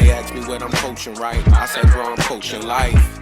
They asked me what I'm coaching, right? I said, bro, I'm coaching life.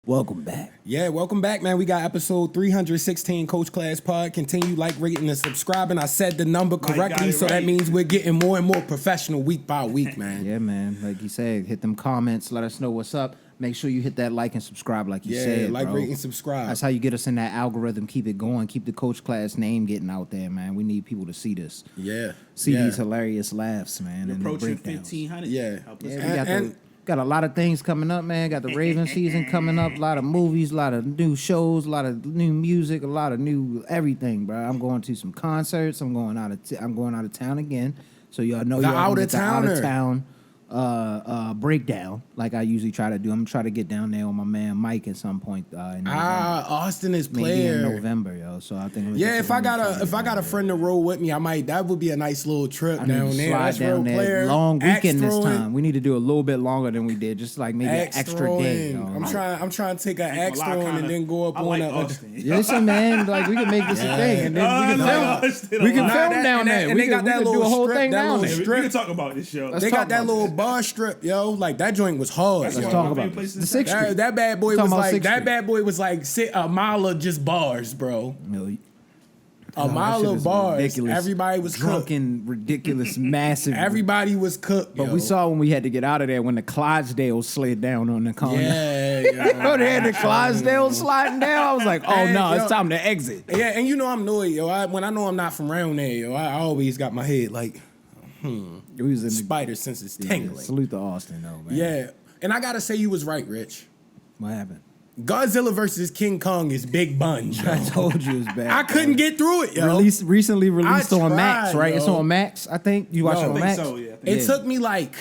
Welcome back. Yeah, welcome back, man. We got episode 316 Coach Class Pod. Continue like, rating, and subscribing. I said the number correctly, so that means we're getting more and more professional week by week, man. Yeah, man. Like you said, hit them comments. Let us know what's up. Make sure you hit that like and subscribe like you said, like, bro. rate, and subscribe. That's how you get us in that algorithm. Keep it going. Keep the Coach Class name getting out there, man. We need people to see this. Yeah. See these hilarious laughs, man. You're and approaching the breakdowns. 1,500. Yeah. We got a lot of things coming up, man. Got the Raven season coming up. A lot of movies, a lot of new shows, a lot of new music, a lot of new everything, bro. I'm going to some concerts. I'm going out of town again. So y'all know y'all out get of the out of town breakdown like I usually try to do. I'm gonna try to get down there with my man Mike at some point in November. Austin is Maybe player. in November, yo. So I think If I got a friend to roll with me, that would be a nice little trip down there. That's real player. Long weekend this throwing. time. We need to do a little bit longer than we did, just like maybe an extra day. Yo. I'm trying to take an axe throwing and then go up on like a. Austin. Listen, man, like we can make this a thing, and then we can film down there. And they got that little do a whole strip, thing that down little there. We can talk about this show. They got that little bar strip, yo. Like that joint was hard. Let's talk about this. The 6th Street. That bad boy Talking was about like 6th a mile of just bars, bro. A mile that shit of is bars. ridiculous. Everybody was drunken, ridiculous, massive. Everybody was cooked. But we saw when we had to get out of there when the Clydesdale slid down on the corner. Yeah. Oh, they had the Clydesdale sliding down. I was like, oh no, it's time to exit. Yeah, and you know I'm annoyed, yo. When I know I'm not from around there, yo, I always got my head like, We was in the spider sense is tingling. Salute to Austin, though, man. Yeah, and I gotta say you was right, Rich. What happened? Godzilla versus King Kong is big buns, yo. I told you it's bad. I couldn't get through it, yo. Recently released on Max, right? yo. It's on Max, I think. You watched it on Max? So, yeah. It took me like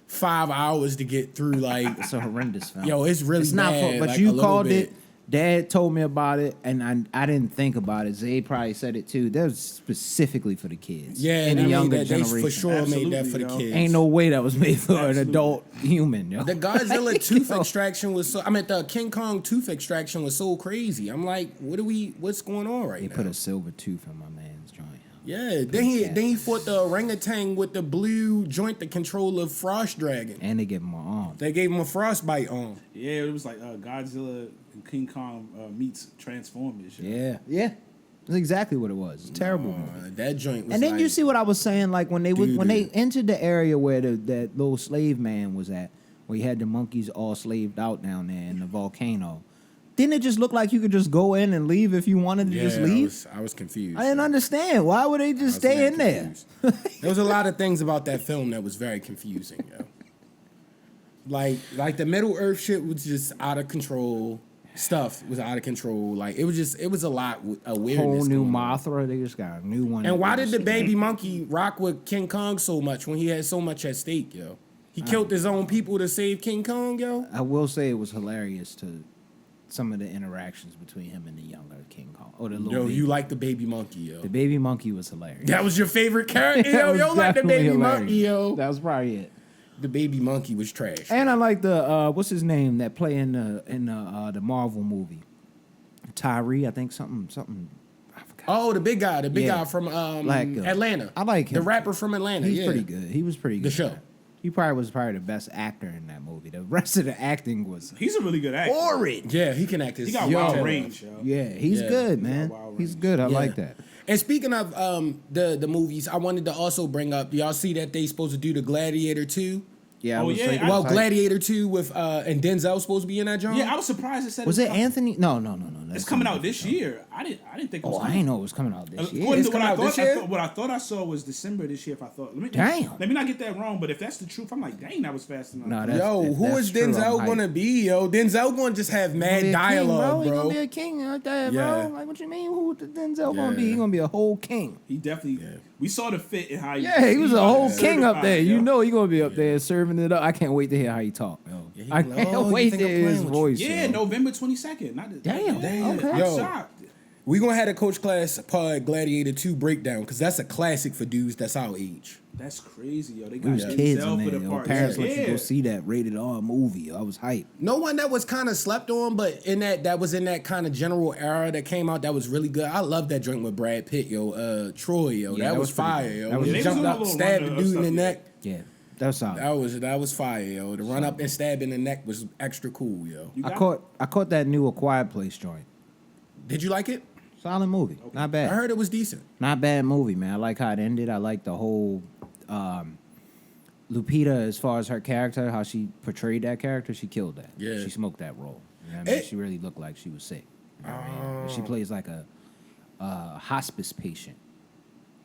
5 hours to get through. Like, It's a horrendous film. yo, it's really It's not bad, fun, but like, you a little called bit. it. Dad told me about it, and I didn't think about it. Zay probably said it too. That was specifically for the kids. Yeah, and and the I mean younger that they generation. for sure made that for the Absolutely, kids. Ain't no way that was made for an adult human, yo. The Godzilla tooth Yo. extraction was so. I mean, the King Kong tooth extraction was so crazy. I'm like, what's going on right They now? put a silver tooth in my man's joint. Yeah, then he fought the orangutan with the blue joint to control the frost dragon. And they give him an arm. They gave him a frostbite on. Yeah, it was like Godzilla and King Kong meets Transformers. Yeah. That's exactly what it was. It's a terrible movie. That joint was. And then like, you see what I was saying, like when they entered the area where that little slave man was at, where he had the monkeys all slaved out down there in the volcano. Didn't it just look like you could just go in and leave if you wanted to just leave? I was confused. I didn't understand. Why would they just stay in there? There was a lot of things about that film that was very confusing, yo. Like the Middle Earth shit was just out of control. Stuff was out of control. Like it was a lot of weirdness. Whole new going on. Mothra. They just got a new one. And why did the baby monkey rock with King Kong so much when he had so much at stake, yo? He killed his own people to save King Kong, yo. I will say it was hilarious to some of the interactions between him and the younger King Kong. Or the little Yo, baby. you like the baby monkey, yo. The baby monkey was hilarious. That was your favorite character, That yo. was Yo, like the definitely baby hilarious. monkey, yo. That was probably it. The baby monkey was trash. And I like the what's his name that play in the Marvel movie, Tyree. I think something. I forgot. Oh, the big guy Yeah. from Black guy. Atlanta. I like him. The rapper from Atlanta. He's yeah. pretty good. He was pretty good. The show. He probably was the best actor in that movie. The rest of the acting was He's a really good actor. horrid. Yeah, he can act his. He got yo. wild range, yo. Yeah, he's Yeah. good, man. He's good. I like that. And speaking of the movies, I wanted to also bring up. Y'all see that they supposed to do the Gladiator 2? Yeah. I Oh, was yeah, like- I- Well, like- Gladiator 2 with and Denzel supposed to be in that joint. Yeah, I was surprised it said Was it Anthony? No. It's coming out this year. I didn't think it was. Oh, I didn't know it was coming out this year. According to coming out this year? what I thought I saw was December this year. If I thought, Damn. let me not get that wrong. But if that's the truth, I'm like, dang, that was fast enough. No, Yo, who is that's true. Denzel I'm gonna hyped. be, yo? Denzel gonna just have He mad gonna be a king, dialogue, He bro. gonna be a king out there, Yeah. bro. Like, what you mean? Who the Denzel gonna be? Yeah. He gonna be a whole king. He definitely. We saw the fit in how. Yeah, he was a whole certified, king up there. yo. You know he gonna be up there serving it up. I can't wait to hear how he talk, yo. he I be like, can't "Oh, you wait think to I'm hear his playing with you?" voice. Yeah, yo. November 22nd. Damn, okay. I'm Yo. shocked. We gonna have a Coach Class Pod Gladiator 2 breakdown because that's a classic for dudes that's our age. That's crazy, yo. They We got was kids Denzel in for there, the yo. part. Parents let you Yeah. go see that rated R movie. Yo. I was hyped. No one that was kind of slept on, but that was in that kind of general era that came out that was really good. I love that joint with Brad Pitt, yo. Troy, yo. Yeah, that was pretty fire, good. yo. That When was he Yeah, jumped they was up, doing a stabbed the little dude in the run of neck. Yeah. That's solid. That was fire, yo. The run up and stab in the neck was extra cool, yo. You I got caught that new A Quiet Place joint. Did you like it? Solid movie. Not I bad. heard it was decent. Not bad movie, man. I like how it ended. I like the whole Lupita, as far as her character, how she portrayed that character. She killed that. Yeah. She smoked that role. You know what I mean? It- She really looked like she was sick. You know what I mean? She plays like a hospice patient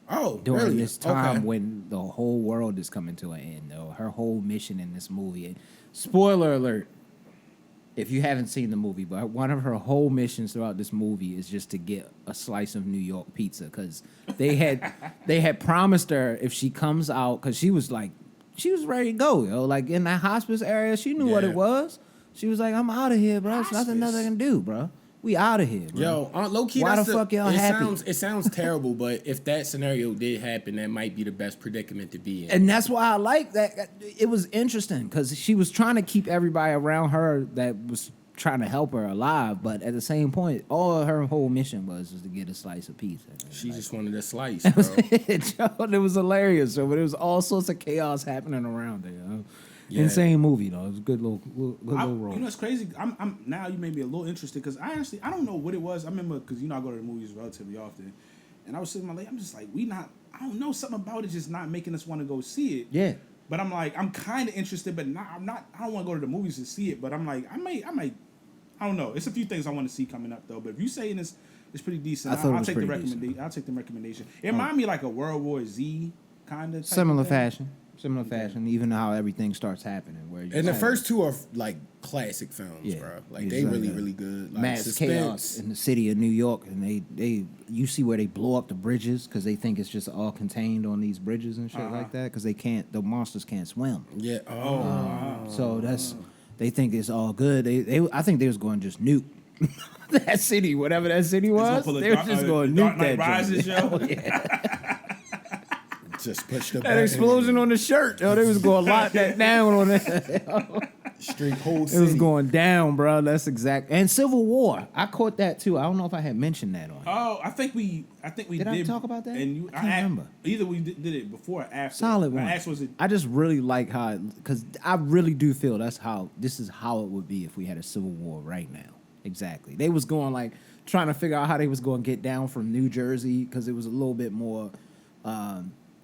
Oh, during really? this time Okay. when the whole world is coming to an end. Though her whole mission in this movie. Spoiler alert. If you haven't seen the movie, but one of her whole missions throughout this movie is just to get a slice of New York pizza, because they had promised her if she comes out, because she was ready to go, yo. Like in that hospice area, she knew what Yeah. it was. She was like, I'm out of here, bro. There's nothing else I Hospice? can do, bro. We out of here, bro. Yo, low key. Why that's the fuck y'all happy? It sounds terrible, but if that scenario did happen, that might be the best predicament to be in. And that's why I like that. It was interesting because she was trying to keep everybody around her that was trying to help her alive, but at the same point, all her whole mission was to get a slice of pizza. She just wanted a slice, That was bro. it, Joe. It was hilarious, so but it was all sorts of chaos happening around there. Yo. Yeah. Insane movie though. It was a good little role. You know, it's crazy. I'm now you made me a little interested because I don't know what it was. I remember because I go to the movies relatively often, and I was sitting with my lady. I'm just like, I don't know, something about it just not making us want to go see it. Yeah. But I'm like, I'm kind of interested, but not. I don't want to go to the movies to see it. But I'm like, I might. I don't know. It's a few things I want to see coming up though. But if you saying it's pretty decent, I thought it I'll was take the pretty decent. recommendation. I'll take the recommendation. It reminded me like a World War Z kind of Similar fashion. Even how everything starts happening. Where you And the have first two are like classic films, Yeah. bro. Like It's they like really, a really good. Like mass chaos in the city of New York, and they you see where they blow up the bridges because they think it's just all contained on these bridges and shit like that because the monsters can't swim. Yeah. So they think it's all good. I think they was going to just nuke that city, whatever that city was. pull a They were Dark- just going to Dark nuke Knight that Rises, joint. yo. Just push the That button. explosion on the shirt, yo, they was going to lock that down on it. Street whole It city. was going down, bro. That's exact. And Civil War, I caught that too. I don't know if I had mentioned that on. Oh, I think we Did I talk about that? And I can't remember. Either we did it before or after. Solid one. I asked, was it? I just really like how, because I really do feel this is how it would be if we had a Civil War right now. Exactly. They was going like trying to figure out how they was going to get down from New Jersey because it was a little bit more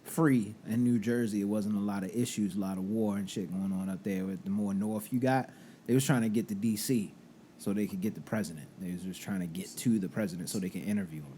free in New Jersey. It wasn't a lot of issues, a lot of war and shit going on up there. With the more north you got, they was trying to get to D.C. so they could get the president. They was just trying to get to the president so they could interview him.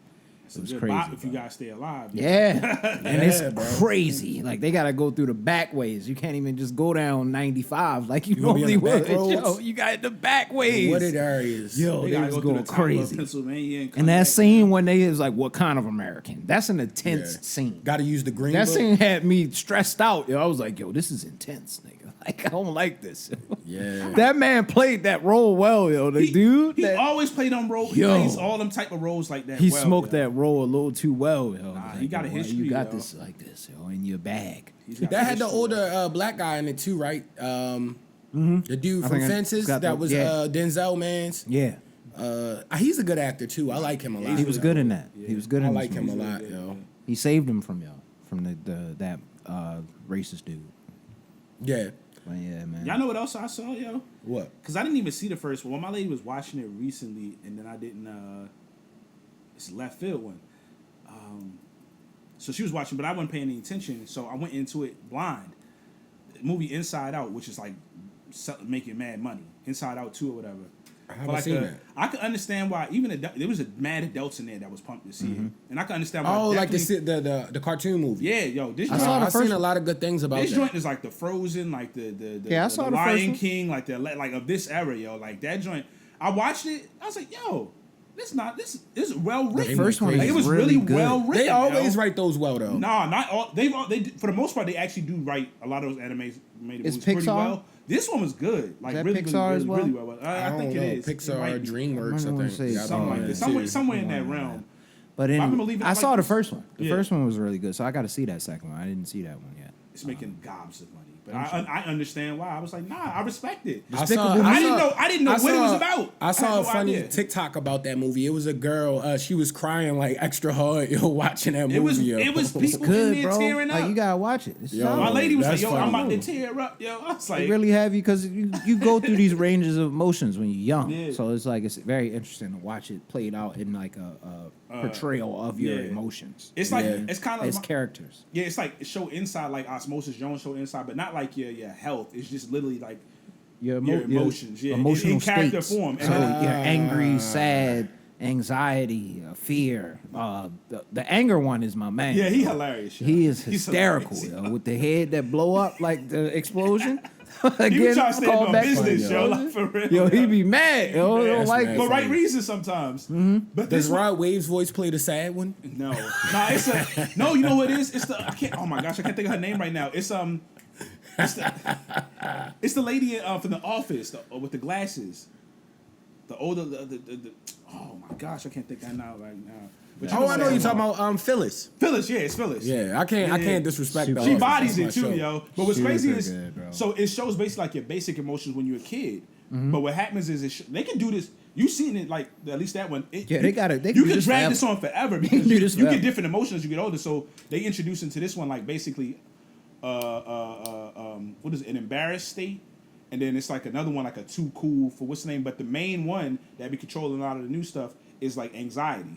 It was crazy. If you bro. guys stay alive. Yeah, and it's crazy. Like they gotta go through the back ways. You can't even just go down 95 like you gonna be on normally the back would. Yo, roads? you got the back ways. Wooded areas. Yo, They they gotta was go through going the top of crazy. Pennsylvania come And that back. scene when they was like, "What kind of American?" That's an intense scene. Got to use the green That book. scene had me stressed out. Yo, I was like, "Yo, this is intense, nigga. Like I don't like this." Yeah. That man played that role well, yo. The dude, He that- always played them roles. He Yo. plays all them type of roles like that. he well, smoked yo. that role a little too well, yo. Nah, Like, he got a yo, why history, You got yo. this like this, yo, in your bag. He's got That had the history, older yo. black guy in it too, right? The dude Mm-hmm. I from think I Fences got that the- was yeah. Denzel Mans. Yeah, He's a good actor too. I like him a lot. he was good in that. He was good I in like this him a movie. lot, yo. He saved him from that racist dude. Yeah. But yeah, man. Y'all know what else I saw, yo? What? Because I didn't even see the first one. My lady was watching it recently, and then I didn't. It's a left field one. So she was watching, but I wasn't paying any attention. So I went into it blind. The movie Inside Out, which is like making mad money. Inside Out 2 or whatever. I haven't seen that. I could understand why there was a mad adults in there that was pumped to see it, and I can understand why. Oh, like definitely- the cartoon movie. yeah, yo, this I joint, saw the I've first seen a one. lot of good things about this that. joint is like the Frozen, like the Yeah, I saw the first Lion one. King, like of this era, yo, like that joint. I watched it. I was like, yo, this is well written. first one like, is it was really really good. well written. They always yo. write those well though. Nah, not all. They for the most part they actually do write a lot of those animated Is movies pretty Pixar? well. This one was good, like that really, Pixar as well? really well. I think don't it know. is. It Pixar, might be. DreamWorks, I I wanna think. say Yeah, I something don't like know. this, somewhere in that realm. But I remember leaving it I like saw the this. first one. The Yeah. first one was really good, so I got to see that second one. I didn't see that one yet. it's making gobs of money. But I understand why. I was like, nah, I respect it. I didn't know what it was about. I saw a had no funny idea. TikTok about that movie. It was a girl. She was crying like extra hard, watching that movie. It was people Good, in there bro. tearing up. Like, you gotta watch it. It's Yo, solid. My lady was like, That's yo, I'm funny. about to tear up, yo. I was like, They really have you because you go through these ranges of emotions when you're young. Yeah. So it's like it's very interesting to watch it played out in like a portrayal of your yeah. emotions. It's like it's kind of As characters. Yeah, it's like show inside like Osmosis Jones show inside, but not like your health. It's just literally like Your emotions, yeah, emotional in character states. form. So you're angry, sad, anxiety, fear. The anger one is my man. Yeah, he hilarious. Yo. He is He's hysterical, hilarious. yo, with the head that blow up like the explosion. He was Again, trying to stay call on back business, on, yo, like for real. Yo, he be mad. Yo, he don't That's like mad. for it. right reasons sometimes. But Does this one, Rod Wave's voice play the sad one? no, it's a no. You know what it is? It's the I can't. Oh my gosh, I can't think of her name right now. It's the lady from The Office with the glasses. The older the oh my gosh, I can't think that now right now. But Oh, I know you're talking about Phyllis. Phyllis. Yeah, it's Phyllis. Yeah, I can't disrespect She the She Office. bodies That's it my too, show. yo. But what's Super crazy is, good, bro. so it shows basically like your basic emotions when you're a kid. But what happens is they can do this. You seen it like at least that one. Yeah, they got it. They You can do can this drag forever. this on forever because do you this get forever. different emotions as you get older. So they introduce into this one like basically, what is it? An embarrassed state. And then it's like another one, like a too cool for what's the name. But the main one that be controlling a lot of the new stuff is like anxiety.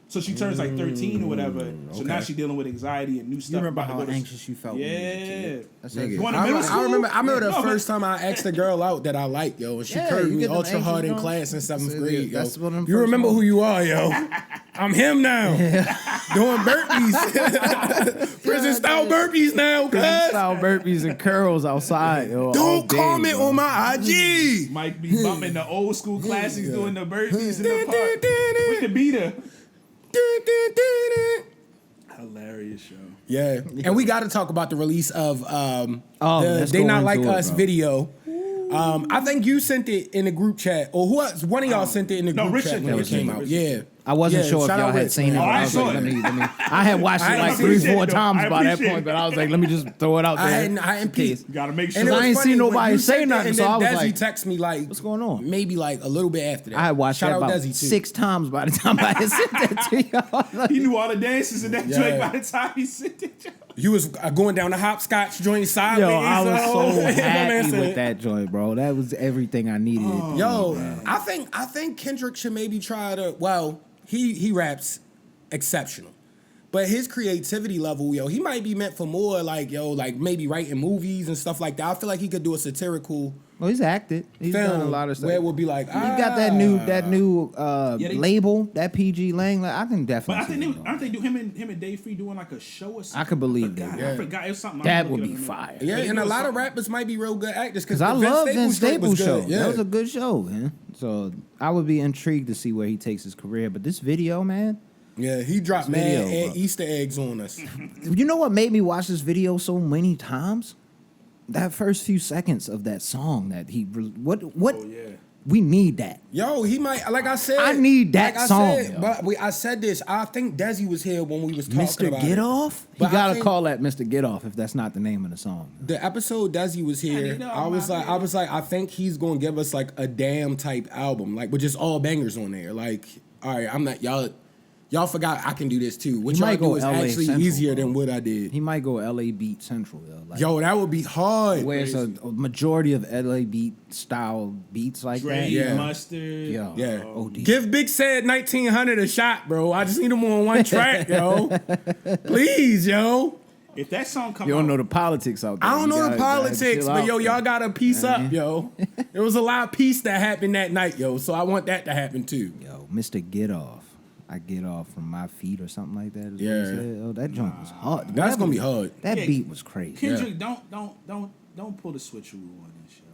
So she turns like 13 or whatever. So now she's dealing with anxiety and new stuff. You remember about to how go to- anxious you felt when you was a Yeah. kid? That's Nigga. Going to middle school? I remember the No, first time I asked a girl out that I liked, yo, and she Yeah, curved you me get them ultra hard in anxious class in ones. 7th grade, yo. That's one of them You first remember ones. who you are, yo. I'm him now. Doing burpees. Prison style burpees now, cuz. Style burpees and curls outside. Yo, all Don't day, comment bro. on my IG. Mike be bumping the old school classics, doing the burpees in the park with the beater. Hilarious show. Yeah, and we got to talk about the release of the let's They go Not Like into it, Us bro. video. I think you sent it in the group chat, or who else? One of y'all sent it in the no, group Rich chat sent when it. it came Rich out. sent it. Yeah, I wasn't Yeah, sure if shout y'all out had Rich, seen it. man. But I I was like, saw let it. me. I had watched I it like appreciate 3-4 it, though. times I by that appreciate point, it. but I was like, let me just throw it out there. I hadn't peeped. Gotta make And sure. it was I ain't funny seen when nobody you say sent it, nothing, and so then I was Desi like, texted me like, what's going on? Maybe like a little bit after that. I had watched Shout it out about Desi too. 6 times by the time I had sent that to y'all. He knew all the dances in that Yeah. joint by the time he sent it. You was going down the hopscotch joint sideways. Yo, I was so My man happy said- with that joint, bro. That was everything I needed. Yo, I think Kendrick should maybe try to. Well, he raps exceptional, but his creativity level, yo, he might be meant for more like maybe writing movies and stuff like that. I feel like he could do a satirical Well, he's acted. He's film done a lot of stuff. where it would be like, He got that new they- label, that PG Lang. Like, I can But definitely. I think see they, him aren't they do him and Dave Free doing like a show or something? I could believe God, that. I forgot. It was something. That I'm would looking be up in a fire. minute. yeah, They and a doing lot of something. rappers might be real good actors Because I love Vince Staples' show. Yeah. That was a good show, man. So I would be intrigued to see where he takes his career. But this video, man, Yeah, he dropped This video, mad bro. Easter eggs on us. you know what made me watch this video so many times? That first few seconds of that song that he what Oh yeah. we need that. Yo, he might, like I said, I need that like I song, said, yo. but I said this. I think Desi was here when we was talking Mr. about Get it. Off? But You I gotta think- call that Mr. Get Off if that's not the name of the song. The episode Desi was here, you know, I was like, I think he's gonna give us like a damn type album, like with just all bangers on there. Like, all right, I'm not y'all forgot I can do this too. What He y'all might do go is LA actually Central, easier bro. than what I did. He might go LA Beat Central, yo. Like, Yo, that would be hard. where it's a majority of LA Beat style beats like Dre, that. Yeah. Mustard. Yo. Yeah. OD. Give Big Said 1900 a shot, bro. I just need him on one track, yo. Please, yo. If that song come You don't out, know the politics out there. I don't You know the gotta politics, chill but out, yo, bro. y'all got to piece up, yo. There was a lot of peace that happened that night, yo. So I want that to happen too. Yo, Mr. Get Off. I get off from my feet or something like that. is what he Yeah. said. Oh, that joint was hard. That's That gonna was- be hard. That Yeah. beat was crazy. Kendrick, don't pull the switcheroo on this, yo.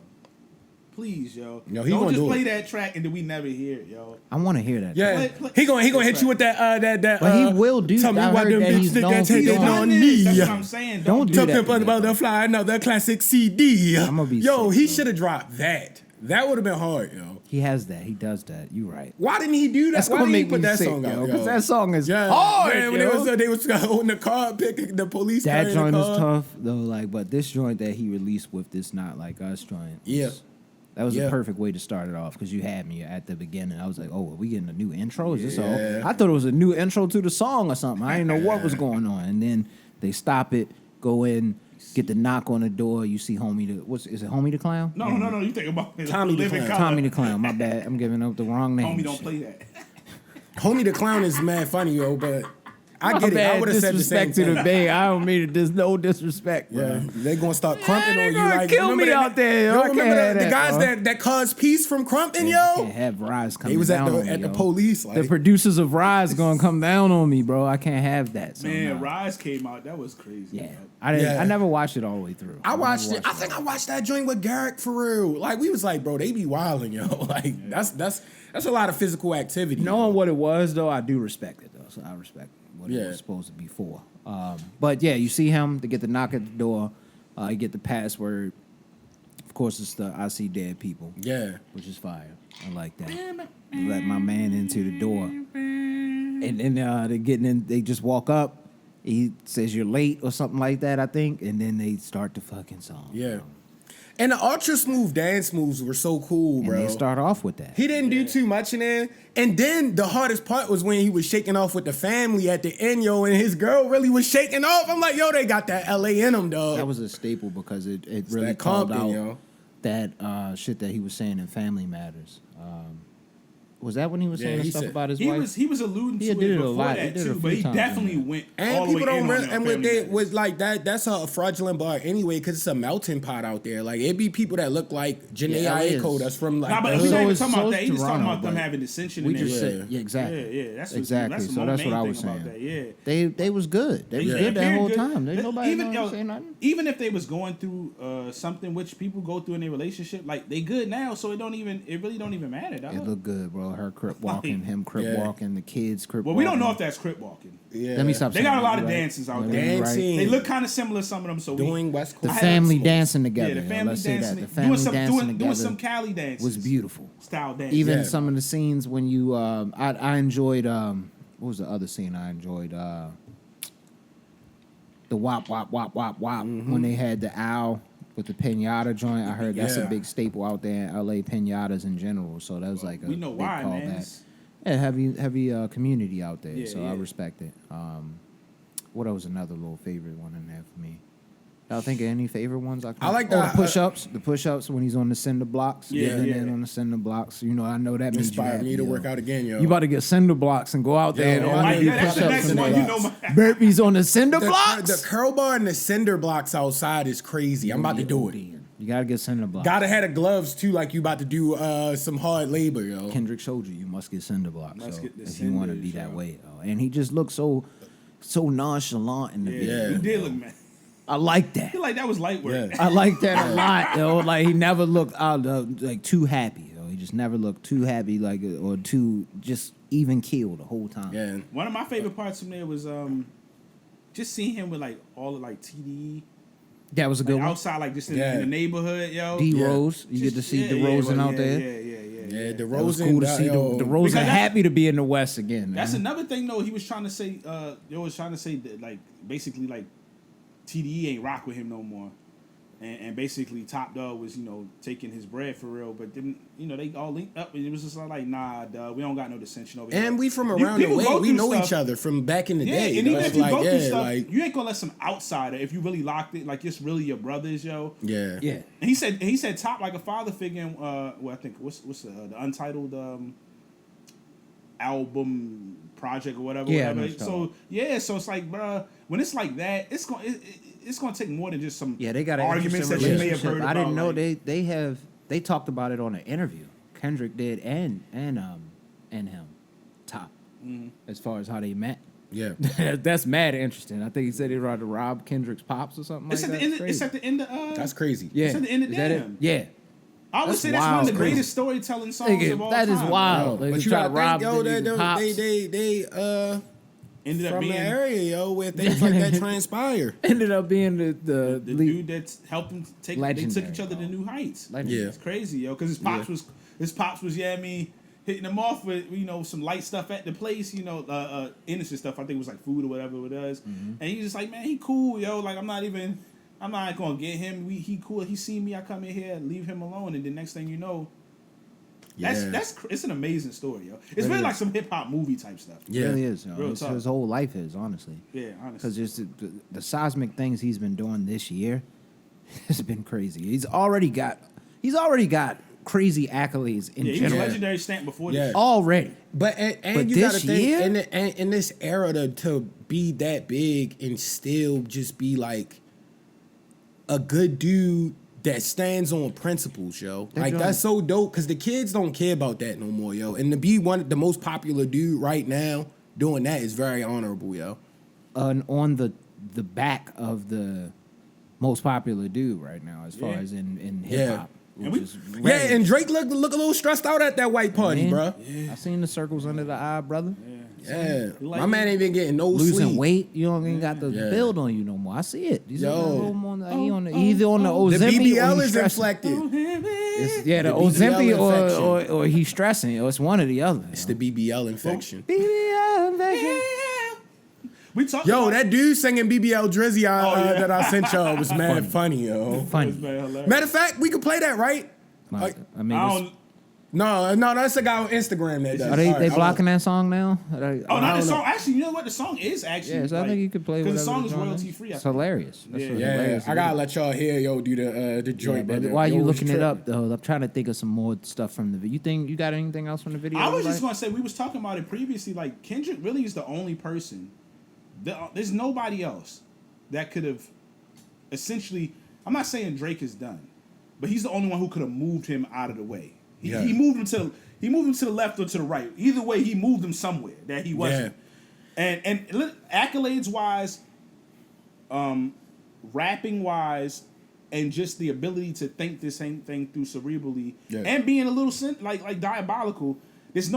Please, yo. Yo, he don't gonna just do play it. that track and then we never hear it, yo. I want to hear that. Yeah, Play- he gonna play- hit you with that. But he will do- Tell me I why heard them that bitches he's think known that for taking doing on that. me. That's what I'm saying. Don't do Tell that Pimp to on me, the bro. fly, another classic CD. I'ma be Yo, sick, he bro. should have dropped that. That would have been hard, yo. He has that. He does that. You right. Why didn't he do that? That's Why gonna didn't he make put me that sick, song out? because that song is Yeah, hard. man, when yo. they was holding the car, picking the police. That car in joint the is car. tough though. Like, but this joint that he released with this Not Like Us joint. Yeah. That was Yeah. a perfect way to start it off because you had me at the beginning. I was like, "Oh, are we getting a new intro? Is this Yeah. all?" I thought it was a new intro to the song or something. I didn't know what was going on. And then they stop it, go in, get the knock on the door. You see Homie the is it Homie the Clown? No. You think about Tommy the Living Clown. Color. Tommy the Clown. My bad. I'm giving up the wrong name. Homie don't play that. Homie the Clown is mad funny, yo, but I My get it. bad. I would have said the same Disrespect to thing. the Bay. I don't mean it. There's no disrespect, bro. Yeah, they gonna start crumping they on you gonna like kill remember me that- out there, yo. Yo, I remember can't the have that, guys bro. that caused peace from crumping, I yo? can't have Rise coming They was at down the on me, at the yo. police. Like, The producers of Rise gonna come down on me, bro. I can't have that. So Man, no. Rise came out. That was crazy. Yeah, yo. I didn't. Yeah. I never watched it all the way through. I never watched it. I all think the I way. watched that joint with Garrick for real. Like we was like, bro, they be wilding, yo. Like that's a lot of physical activity. Knowing what it was, though, I do respect it, though. So I respect what it Yeah. was supposed to be for. But yeah, you see him to get the knock at the door. You get the password. Of course, it's the I see dead people. Yeah. Which is fire. I like that. Let my man into the door. And then they're getting in, they just walk up. He says you're late or something like that, I think. And then they start the fucking song. Yeah. And the ultra smooth dance moves were so cool, And bro. they start off with that. He didn't do too much in there. And then the hardest part was when he was shaking off with the family at the end, yo, and his girl really was shaking off. I'm like, yo, they got that LA in them, dog. That was a staple because it really that called Compton, out yo. that shit that he was saying in Family Matters. Was that when he was saying he stuff said- about his He wife? was alluding He to did it it a before lot. He that did it a too, few but he times, definitely yeah. went And all the way people in don't on really, it and on what Family they Matters. was like that's a fraudulent bar anyway, because it's a melting pot out there. Like it'd be people that look like Janae Yeah, it Aiko is. that's from like Nah, but the we hood. not even is- talking so about is that. He just talking Toronto, about them but having dissension We in just there. said, yeah, exactly. Yeah. That's exactly. the So that's main what I thing was about saying. that. Yeah. They was good. They was Yeah. good that Very whole good. time. They nobody even, even say nothing. even if they was going through something which people go through in their relationship, like they good now, so it really don't even matter. Dog. It looked good, bro. Her crip walking, him crip Yeah. walking, the kids crip Well, walking. we don't know if that's crip walking. Yeah. Let me stop They saying got a that, lot of you right. dances out Yeah, there. you right. Dancing. They look kind of similar, some of them. So doing West The Coast. family some- dancing together. Yeah, the yo. family Let's say dancing. that. The family dancing doing together some Cali dances. was beautiful. Style dance. Even Yeah. some of the scenes when you, I enjoyed. What was the other scene I enjoyed? The wop wop wop wop wop when they had the owl with the pinata joint. I heard that's a Yeah. big staple out there in LA, pinatas in general. So that was like a we know big why, man. callback. It's- Yeah, heavy community out there. Yeah, so I yeah. respect it. What else? Another little favorite one in there for me. Y'all think of any favorite ones? I like the that- push-ups. The push-ups when he's on the cinder blocks. Yeah, getting yeah. in on the cinder blocks. You know, I know that made you Inspired happy, me to yo. work out again, yo. You about to get cinder blocks and go out there and Yo, only Mike, do that's the push-ups next and one. You know my- burpees on the cinder the blocks. curl bar and the cinder blocks outside is crazy. I'm about to do it. You gotta get cinder blocks. Gotta have the gloves too, like you about to do some hard labor, yo. Kendrick showed you must get cinder blocks. Must So get the if you want to cinders, be that yo. way, and he just looked so nonchalant in the Yeah, video. Yeah. you did look, man. I like I that. feel like that was light work. Yeah. I like that a lot, yo. Like he never looked out like too happy, yo. He just never looked too happy, like or too just even keeled the whole time. Yeah. One of my favorite parts from there was just seeing him with like all of like TDE That was a good like, one. outside, like just in Yeah. the neighborhood, yo. D Yeah. Rose, you get to see DeRozan out there. Yeah, the That was Rosen. cool to see DeRozan Because that's- happy to be in the West again. That's man. another thing though. He was trying to say, that, like basically like TDE ain't rock with him no more, and basically Top Dog was taking his bread for real. But then they all linked up and it was just like nah, dog, we don't got no dissension over here. And we from You- around the people way. go We through know stuff. each other from back in the Yeah, day. and yo. even It's if you like, go through yeah, stuff, like, you ain't gonna let some outsider if you really locked it. Like it's really your brothers, yo. yeah. Yeah. And he said Top like a father figure. In, I think what's the Untitled album project or whatever. Yeah, I know whatever. what you're talking So it's like, bruh, when it's like that, it's gonna take more than just some Yeah, they got an arguments that interesting you may have relationship. heard I about. didn't know like, they talked about it on an interview. Kendrick did and him, Top, as far as how they met. Yeah. That's mad interesting. I think he said he tried to rob Kendrick's pops or something It's like at that. the end. It's at the end of. That's crazy. yeah. it's at the end of Is that it? Damn. Yeah. I would That's say that's one wild, of the crazy. greatest storytelling songs Nigga, of all that time. is wild. Yo, Like, but you you try gotta to rob think, yo, the niggas' pops. they Ended up from being the area, yo, where things like that transpire. Ended up being the the dude that's helping take. They Legendary, took each other to new heights. Legendary. Yeah. It's crazy, yo, because his pops was his pops was, hitting him off with, some light stuff at the place, innocent stuff. I think it was like food or whatever it was. Mm-hmm. And he's just like, man, he cool, yo. Like, I'm not gonna get him. He cool. He see me, I come in here, leave him alone. And the next thing you know, it's an amazing story, yo. It's really like some hip hop movie type stuff. It really is. You know? Real tough. His whole life is, honestly. Yeah, honestly. Because just the seismic things he's been doing this year has been crazy. He's already got crazy accolades in He was a general. legendary stamp before Yeah. this. Already. But But you gotta this think year? in this era to be that big and still just be like a good dude that stands on principles, yo. That Like joint- that's so dope because the kids don't care about that no more, yo. And to be the most popular dude right now doing that is very honorable, yo. On the back of the most popular dude right now, as far Yeah. as in hip Yeah. hop. And Which we- is Yeah, rare. and Drake look a little stressed out at that white party, Man, bro. I seen the circles under the eye, brother. Yeah, Like my man ain't been getting no Losing sleep. weight, you don't even got the Yeah. build on you no more. I see it. He's Yo. a little more on either on the The Ozempic BBL or he's is stressing. inflected. Yeah, the The BBL Ozempic infection. or he's stressing. Or it's one or the other. It's the BBL infection. BBL infection. We talked Yo, about that dude singing BBL Drizzy yeah. that I sent y'all was mad funny, yo. Funny. very hilarious. Matter of fact, we could play that, right? I mean, I this- don't. No, that's a guy on Instagram that does. are they All right, blocking that song now? Oh, no, the don't song. know. Actually, you know what? The song is actually. Yeah, so I think you could play because the whatever song is genre royalty free. It's hilarious. That's Yeah. Yeah, hilarious. I gotta let y'all hear, yo, do the Yeah, joint. but that- while you yo, was looking it up tripping. though, I'm trying to think of some more stuff from the video. You got anything else from the video? I was you just like? gonna say we was talking about it previously. Like Kendrick really is the only person. There's nobody else that could have essentially. I'm not saying Drake is done, but he's the only one who could have moved him out of the way. Yeah. He moved him to the left or to the right. Either way, he moved him somewhere that he wasn't. And accolades wise, rapping wise, and just the ability to think this same thing through cerebrally, Yeah. and being a little like diabolical. There's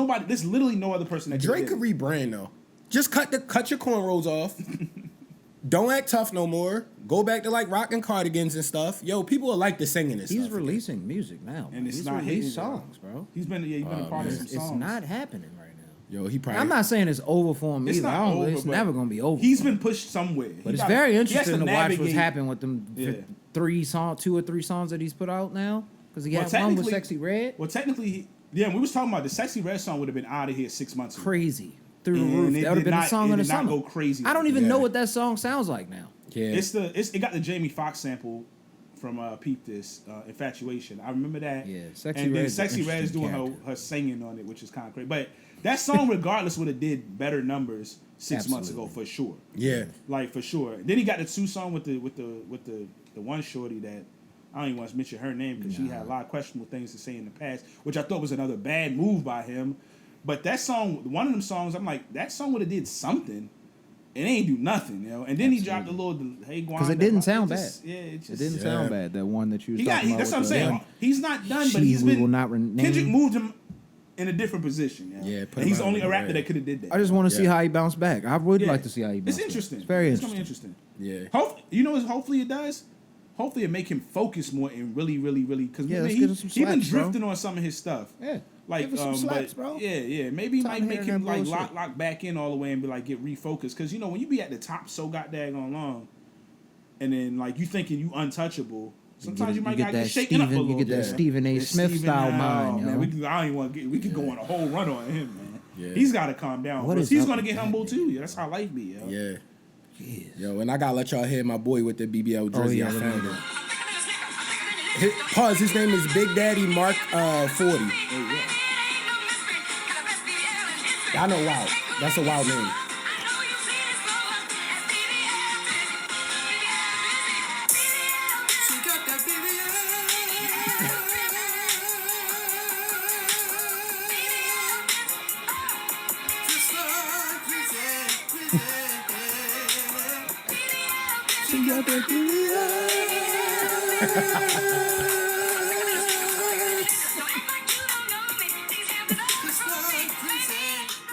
literally no other person that Drake could could rebrand though. Just cut your cornrows off. Don't act tough no more. Go back to like rocking cardigans and stuff. Yo, people will like the singing and He's stuff. releasing music now, And it's he's not released hitting, songs, bro. He's been a part of some It's songs. not happening right now. Yo, he probably. I'm not saying it's over for him It's either. not over, It's but never gonna be over. He's been pushed somewhere. but He it's gotta- very he has interesting to watch what's navigate- happened with them Yeah. 2 or 3 songs that he's put out now. Because he Well, had one with technically- Sexy Red. Well, technically, we was talking about the Sexy Red song would have been out of here 6 months ago. Crazy through the And roof. it That would have did been the not- song it of the did not summer. go crazy. I don't even Yeah. know what that song sounds like now. Yeah. It got the Jamie Foxx sample from Peep This, Infatuation. I remember that. Yeah, Sexy and then Red's an Sexy Red is interesting doing character. her singing on it, which is kind of crazy. But that song, regardless, would have did better numbers 6 months ago Absolutely. for sure. Yeah. Like for sure. Then he got the 2 song with the one shorty that I don't even want to mention her name because she had a lot of questionable things to say in the past, which I thought was another bad move by him. But that song, one of them songs, I'm like, that song would have did something. It ain't do nothing, you know. And then he dropped a little hey Guan. Because it didn't sound just- bad. Yeah, it just It didn't sound bad. That one that you was He got. talking about. That's what I'm with the saying. one- He's not done, but She he's We been. Will Not Rename. Kendrick moved him in a different position. You know? Yeah, put and him he's the out only of the rapper way. that could have did that. I just want to see Yeah. how he bounced back. I would Yeah. like to see how he bounced It's interesting. back. It's very It's gonna interesting. be interesting. Yeah. Hopefully it does. Hopefully it make him focus more and really because Yeah, let's get him some he been slaps, bro. drifting on some of his stuff. Yeah. Like Give us some slaps, but bro. yeah. Maybe he Time might to make hear him that like bullshit. lock back in all the way and be like get refocused. Because when you be at the top so goddamn long, and then like you thinking you untouchable. Sometimes you might get gotta get that shaken up a Stephen- little you get bit. that Stephen A. Yeah, Smith Stephen, style oh, mind, man. yo. I don't even want to get. We could go on a whole run on him, man. Yeah. He's got to calm down. What What is he's up gonna with get that, humble man? too. Yeah, that's how life be, yo. Yeah. Yo, and I gotta let y'all hear my boy with the BBL Drizzy. yeah, I let me found know. it. Pause. His name is Big Daddy Mark 40. I know. Wow, that's a wild name.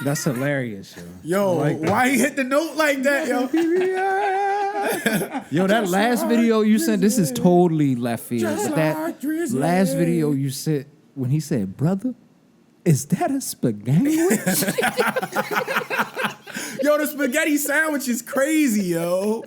That's hilarious, yo. Yo, like that. why he hit the note like that, yo? Yo, that last video you sent, this is totally left field. Just But that like Drizzy. last video you sent when he said, "Brother, is that a spaghetti?" Yo, the spaghetti sandwich is crazy, yo.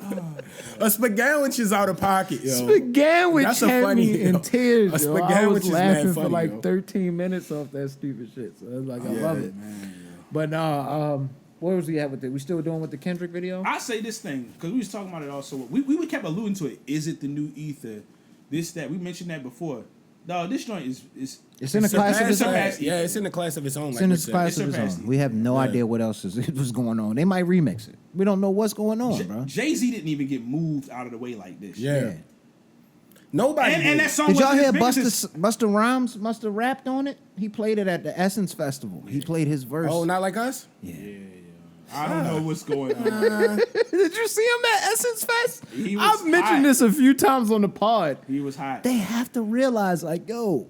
A spaghetti is out of pocket, yo. Spaghetti That's a had funny, me in yo. tears. A Yo. I spaghetti was is laughing mad for funny, like yo. 13 minutes off that stupid shit. So it's like I love it. Man, But no, where was we at with it? We still doing with the Kendrick video? I say this thing because we was talking about it also. We kept alluding to it. Is it the new ether? This, that. We mentioned that before. No, this joint is It's in the class of its own. Yeah, it's in the class of its own. It's in its class of its own. We have no idea what else was going on. They might remix it. We don't know what's going on, bro. Jay-Z didn't even get moved out of the way like this. Yeah. Nobody. And that song Did y'all wasn't hear as big as Busta Rhymes must have rapped on it? He played it at the Essence Festival. He played his verse. Oh, not like us? Yeah. I don't know what's going on. Did you see him at Essence Fest? He was I've mentioned hot. this a few times on the pod. He was hot. They have to realize, like, yo,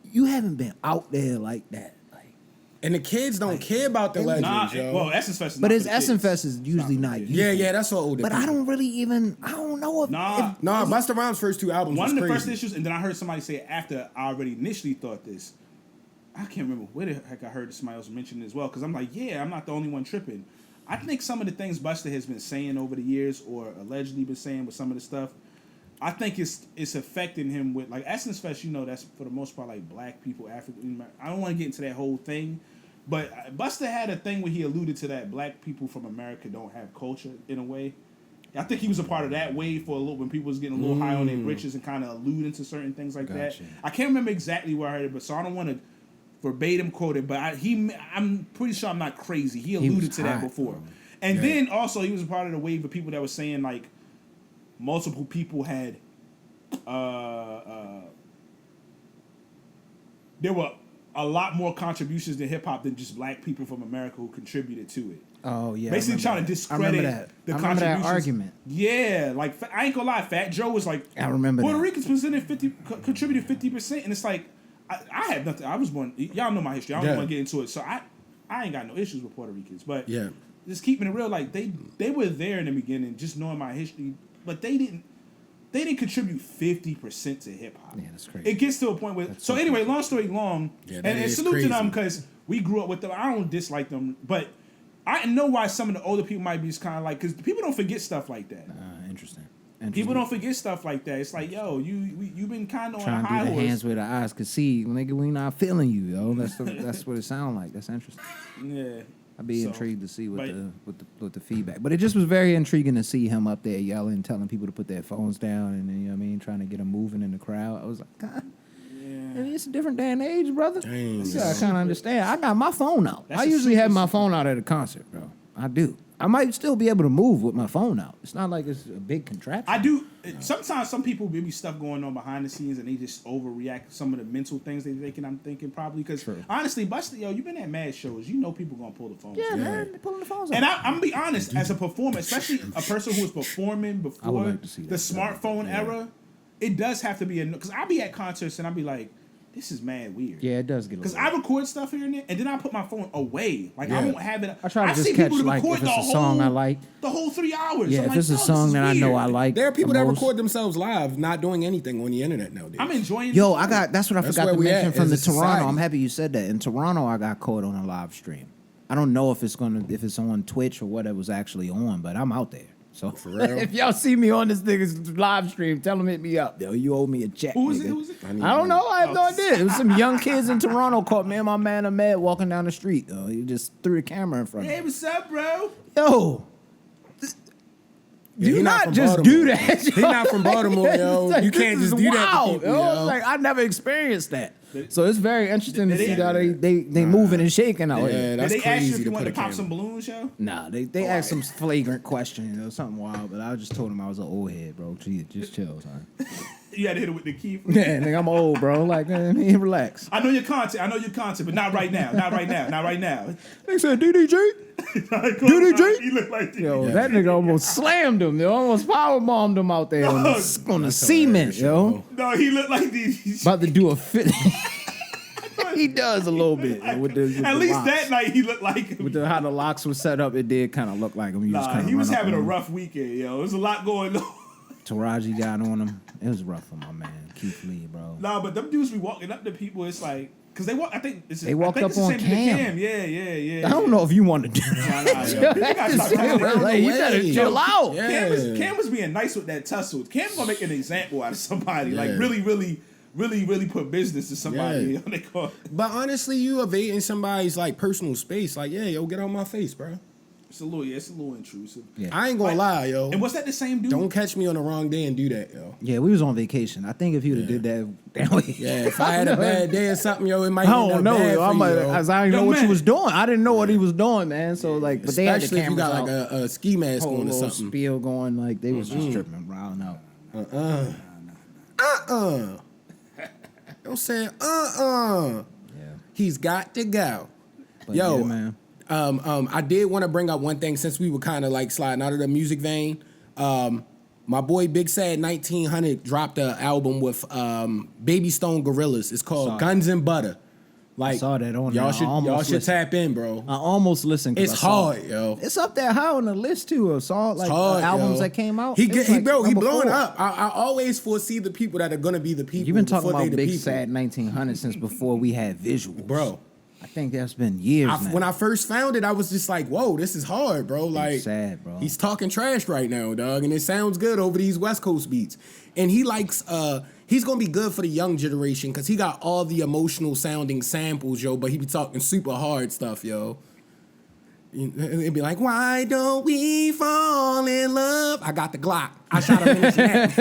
you haven't been out there like that. Like, And the kids don't care about the legends, Nah, yo. well, Essence Fest is but not his for the Essence kids. Fest is usually not. yeah, that's for older But I people. don't really even. I don't know if. Nah. if- Nah, Busta Rhymes' first two albums One was of the crazy. first issues, and then I heard somebody say it after I already initially thought this. I can't remember where the heck I heard somebody else mention it as well, because I'm like, yeah, I'm not the only one tripping. I think some of the things Busta has been saying over the years, or allegedly been saying with some of the stuff, I think it's affecting him with, like, Essence Fest, you know, that's for the most part like black people, African. I don't want to get into that whole thing, but Busta had a thing where he alluded to that black people from America don't have culture in a way. I think he was a part of that wave for a little, when people was getting a little high on their britches and kind of alluding to certain things like that. I can't remember exactly where I heard it, but so I don't want to verbatim quote it, but I'm pretty sure I'm not crazy. He alluded to that hot, before. bro. And then also he was a part of the wave of people that were saying like multiple people had there were a lot more contributions to hip hop than just black people from America who contributed to it. Oh yeah. Basically trying to discredit the I remember contributions. that argument. Yeah, like I ain't gonna lie, Fat Joe was like, I remember Puerto that. Ricans contributed 50%, and it's like I have nothing. I was born. Y'all know my history. I don't want to get into it, so I ain't got no issues with Puerto Ricans. But Yeah. just keeping it real, like they were there in the beginning, just knowing my history, but they didn't contribute 50% to hip hop. Yeah, that's crazy. It gets to a point where. So anyway, long story long, Yeah, that and is salute to them crazy. because we grew up with them. I don't dislike them, but I know why some of the older people might be just kind of like, because people don't forget stuff like that. Interesting. People don't forget stuff like that. It's like, yo, you've been kind of on a Trying to high do the horse. hands where the eyes could see. Nigga, we not feeling you, yo. That's what it sounds like. That's interesting. Yeah. I'd be So, intrigued to see but- what the feedback. But it just was very intriguing to see him up there yelling, telling people to put their phones down, and then, you know what I mean, trying to get them moving in the crowd. I was like, God, I mean, it's a different day and age, brother. Dang, So I kind of understand. I got my phone out. That's I a usually super have my phone out at a concert, bro. I do. I might still be able to move with my phone out. It's not like it's a big contraption. I do. Sometimes some people be stuff going on behind the scenes and they just overreact to some of the mental things they thinking. I'm thinking probably because honestly, Busta, yo, you've been at mad shows. You know people gonna pull the phone. Yeah, man, they're pulling the phones out. And I'm gonna be honest, as a performer, especially a person who was performing before like to see the that. smartphone era, it does have to be because I'll be at concerts and I'll be like, this is mad weird. Yeah, it does get a Because little. I record stuff here and there, and then I put my phone away. Like I won't have it. I try to just see catch, people that like, record if it's the a song I like. the whole 3 hours. Yeah, I'm if like, it's a yo, this song is that I know weird. I like. There are people the that most. record themselves live, not doing anything on the internet nowadays. I'm enjoying. Yo, this I too. got. That's what I That's forgot where to we mention at from the as a Toronto. society. I'm happy you said that. In Toronto, I got caught on a live stream. I don't know if it's on Twitch or what it was actually on, but I'm out there. So For real? if y'all see me on this nigga's live stream, tell him hit me up. Yo, you owe me a check. Who is it? nigga. Who is it? I don't know. I have no idea. It was some young kids in Toronto caught me and my man Ahmed walking down the street. He just threw the camera in front of Hey, me. what's up, bro? Yo. Yeah, Do he not not from just Baltimore. do that. He not from Baltimore, yo. It's You this can't is just do that to wild, people, yo. yo. It's like I never experienced that. So it's very interesting to see how they moving and shaking out Yeah, here. that's Did they ask you crazy if you to want put to a pop camera. some balloons, yo? Nah, they asked some flagrant question, something wild, but I just told him I was an old head, bro. Just chill, son. You had to hit it with the key. Yeah, nigga, I'm old, bro. Like, man, relax. I know your content, but not right now. Not right now. They said DDG. DDG? He look like Yo, that nigga almost slammed him. Yo, almost power bombed him out there on the cement, yo. No, he looked like these. About to do a fit. He does a little bit with the At least locks. that night he looked like him. With how the locks was set up, it did kind of look like him. Nah, he was having a rough weekend, yo. There's a lot going on. Taraji got on him. It was rough for my man Keith Lee, bro. Nah, but them dudes be walking up to people. It's like because they walk. I think it's They walked I think up it's the on same thing to Cam. Yeah. I don't know if you want to do that. Yo, you gotta stop touching that. Like, you better Yo, chill out. Yeah. Cam was being nice with that tussle. Cam gonna make an example out of somebody. Yeah. Like really put business to somebody. Yeah. They call. But honestly, you evading somebody's like personal space. Like, yeah, yo, get on my face, bro. It's a little intrusive. Yeah. I ain't gonna lie, yo. And was that the same dude? Don't catch me on the wrong day and do that, yo. Yeah, we was on vacation. I think if you'd have did that, Yeah, if I had a bad day or something, yo, it might I end don't up know. bad Yo. for I you, might, yo. I didn't know Yo, what you man. was doing. I didn't know what he was doing, man. So like, but they had the Especially if you cameras got out. like a ski mask Whole on or little something. spiel going. Like they was just tripping, bro. I don't know. Don't say Yeah, He's got to go. but Yo, yeah, man. I did want to bring up one thing since we were kind of like sliding out of the music vein. My boy Big Sad 1900 dropped an album with Baby Stone Gorillas. It's Saw called it. Guns and Butter. Like, saw that on there. y'all I should almost listened. tap in, bro. I almost listened. 'cause It's I saw hard, it. yo. It's up there high on the list too. Of song like Hard, albums yo. that came out. He It was he like blowing number 4. up. I always foresee the people that are gonna be the people. You've been talking before they about the Big people. Sad 1900 since before we had visuals, Bro. I think that's been years now. When I first found it, I was just like, "Whoa, this is hard, bro!" Like, Sad, bro. He's talking trash right now, dog, and it sounds good over these West Coast beats. And he likes, he's gonna be good for the young generation because he got all the emotional sounding samples, yo. But he be talking super hard stuff, yo. It'd be like, "Why don't we fall in love?" I got the Glock. I shot him in his neck.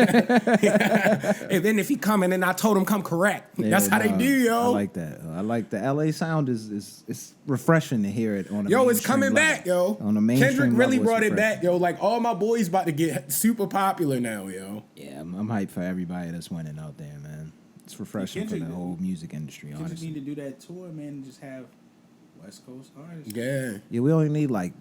And then if he coming, and I told him come correct. Yeah, That's how they nah, do, yo. I like that. I like the LA sound is it's refreshing to hear it on a Yo, it's mainstream coming level. back, yo. On a mainstream Kendrick really level, it's brought it back, refreshing. yo. Like all my boys about to get super popular now, yo. Yeah, I'm hyped for everybody that's winning out there, man. It's refreshing for Kendrick- the whole music industry, You just honestly. need to do that tour, man, and just have West Coast artists. Yeah. Yeah, we only need like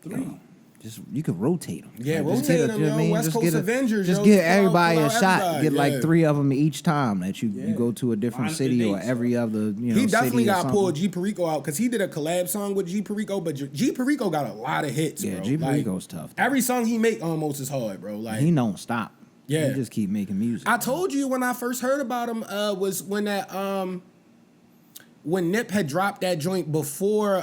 3. just you could rotate them. Yeah, just rotate get 'em, you know yo. what I mean? West Just Coast get Avengers, Just yo. give Just pull everybody out a shot. everybody, Get like yeah. 3 of them each time that you Yeah. go to a different Line up the city or dates, every other He definitely city or got pulled something. G Perico out because he did a collab song with G Perico, but G Perico got a lot of hits, Yeah, bro. G Like, Perico's tough. though. every song he make almost is hard, bro. Like He don't stop. Yeah. He just keep making music. I told you when I first heard about him was when that when Nip had dropped that joint before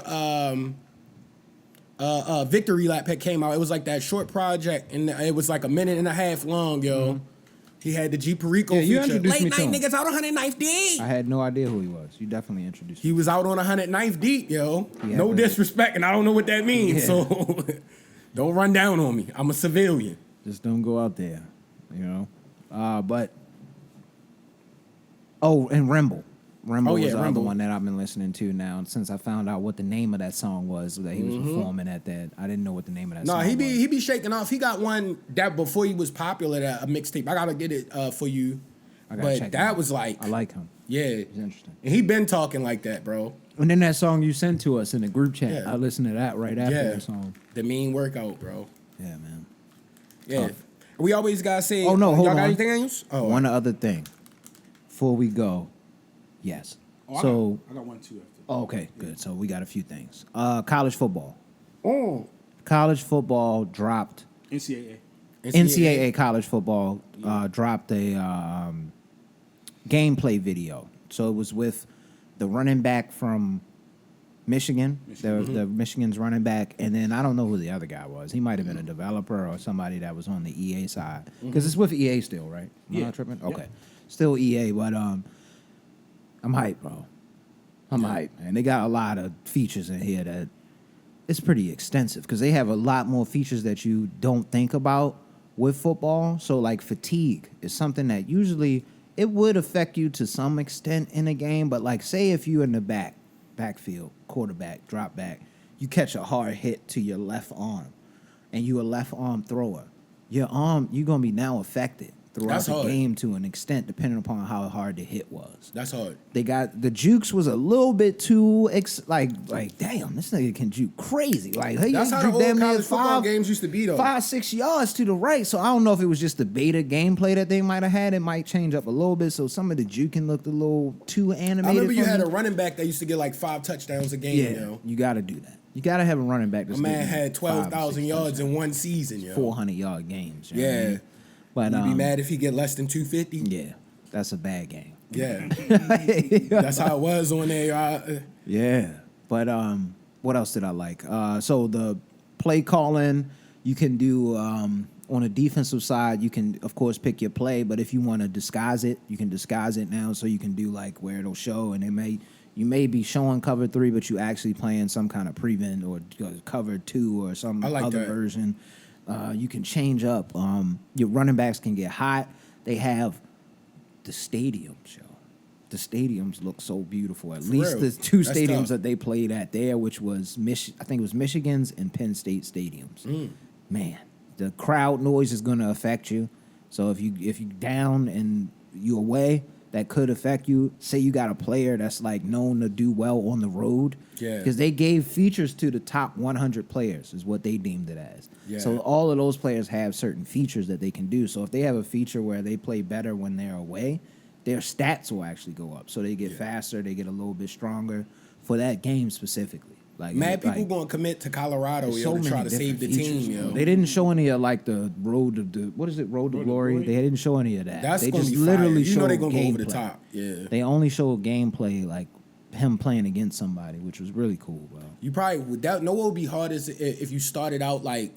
Victory Lap had came out. It was like that short project, and it was like a minute and a half long, yo. He had the G Perico Yeah, you feature. introduced me Late to night him. niggas out on 109th D. I had no idea who he was. You definitely introduced me. He was out on 109th deep, yo. He had No the- disrespect, and I don't know what that means. Yeah. So don't run down on me. I'm a civilian. Just don't go out there, you know. But and Remble. Remble Oh, yeah, was the other Remble. one that I've been listening to now. And since I found out what the name of that song was that he was performing at that, I didn't know what the name of that No, song he was. be shaking off. He got one that before he was popular, that a mixtape. I gotta get it for you. I gotta But check it that out. was like, I like him. yeah, He's interesting. and he been talking like that, bro. And then that song you sent to us in the group chat, Yeah. I listened to that right after Yeah. that song. The mean workout, bro. Yeah, man. Yeah, Tough. we always gotta say. Oh, no, hold y'all got on. anything else? Oh, One other thing. Before we go, yes. Oh, So, I got 1, 2 after. oh, okay, good. So we got a few things. College football. oh, College football dropped. NCAA. NCAA college football dropped a gameplay video. So it was with the running back from Michigan, the Michigan's running back, and then I don't know who the other guy was. He might have been a developer or somebody that was on the EA side, because it's with EA still, right? Am I Yeah. not tripping? Yeah. Okay, still EA, but I'm hyped, bro. I'm hyped, man. They got a lot of features in here that it's pretty extensive because they have a lot more features that you don't think about with football. So like fatigue is something that usually it would affect you to some extent in a game, but like say if you in the backfield, quarterback, drop back, you catch a hard hit to your left arm and you a left arm thrower, your arm, you're gonna be now affected throughout That's the hard. game to an extent depending upon how hard the hit was. That's hard. They got the jukes was a little bit too like damn, this nigga can juke crazy. Like he That's how the juke old damn near college football games used to be, though. 5-6 yards to the right. So I don't know if it was just the beta gameplay that they might have had. It might change up a little bit. So some of the juking looked a little too animated. I remember you for had me. a running back that used to get like 5 touchdowns a game, yeah, yo. you got to do that. You got to have a running back. A man had 12,000 yards in one season, yo. 400-yard games. You know what I Yeah. mean? But You'd be mad if he get less than 250? Yeah, that's a bad game. Yeah. That's how it was on there. Yeah, but what else did I like? So the play calling, you can do on a defensive side. You can, of course, pick your play, but if you want to disguise it, you can disguise it now. So you can do like where it'll show, and you may be showing cover 3, but you actually playing some kind of prevent or cover 2 or some other version. You can change up. Your running backs can get hot. They have the stadiums, yo. The stadiums look so beautiful. At least the 2 stadiums that they played at there, which was I think it was Michigan's and Penn State stadiums. Man, the crowd noise is going to affect you. So if you down and you away, that could affect you. Say you got a player that's like known to do well on the road. Yeah. Because they gave features to the top 100 players is what they deemed it as. Yeah. So all of those players have certain features that they can do. So if they have a feature where they play better when they're away, their stats will actually go up. So they get faster, they get a little bit stronger for that game specifically. Like mad people gonna commit to Colorado, yo, to try to save the team, yo. They didn't show any of like the road to glory. They didn't show any of that. They just literally showed. You know they gonna go over the top. Yeah. They only showed gameplay like him playing against somebody, which was really cool, bro. You probably what would be hard is if you started out like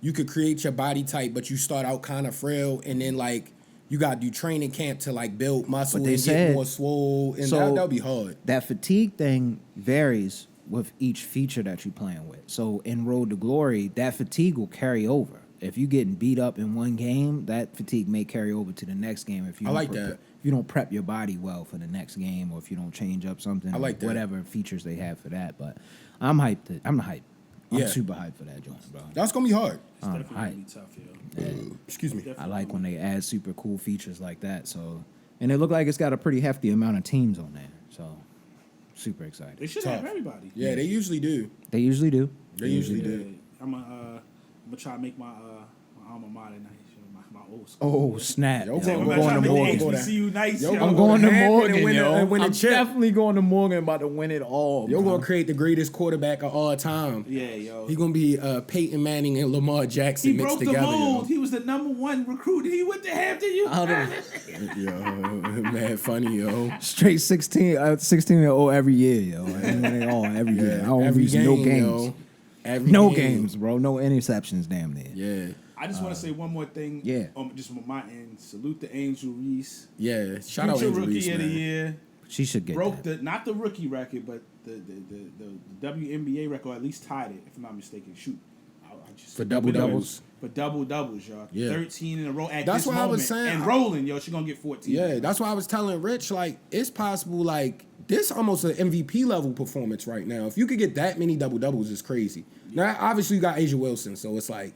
you could create your body type, but you start out kind of frail, and then like you got to do training camp to like build muscle and get more swole, and that'll be hard. That fatigue thing varies with each feature that you're playing with. So in Road to Glory, that fatigue will carry over. If you're getting beat up in one game, that fatigue may carry over to the next game. If you if you don't prep your body well for the next game, or if you don't change up something, whatever features they have for that. But I'm hyped. I'm super hyped for that joint, bro. That's gonna be hard. It's definitely gonna be tough, yo. Excuse me. I like when they add super cool features like that. So, and it looked like it's got a pretty hefty amount of teams on there. So, super excited. They should have everybody. Yeah, they usually do. They usually do. They usually do. I'm gonna try to make my alma mater nice. My old school. Oh snap! Yo, I'm going to Morgan. HBCU nice. I'm going to Morgan, yo. I'm definitely going to Morgan. About to win it all. You're gonna create the greatest quarterback of all time. Yeah, yo. He gonna be Peyton Manning and Lamar Jackson mixed together. He broke the mold. Yo. He was the #1 recruit. He went to Hampton. Yo, man, funny, yo. Straight 16-year-old every year, yo. Every year. I don't lose no games. No games, bro. No interceptions, damn near. Yeah. I just want to say one more thing. Yeah. Just from my end, salute to Angel Reese. Yeah. Shout out Angel Reese, Rookie of the Year. She should get not the rookie record, but the WNBA record, at least tied it, if I'm not mistaken. Shoot. For double-doubles. For double-doubles, y'all. Yeah. 13 in a row at that's this what moment. I was saying. And rolling, yo. She going to get 14. Yeah, that's why I was telling Rich, like, it's possible, like, this almost an MVP level performance right now. If you could get that many double-doubles, it's crazy. Now, obviously, you got Asia Wilson, so it's like...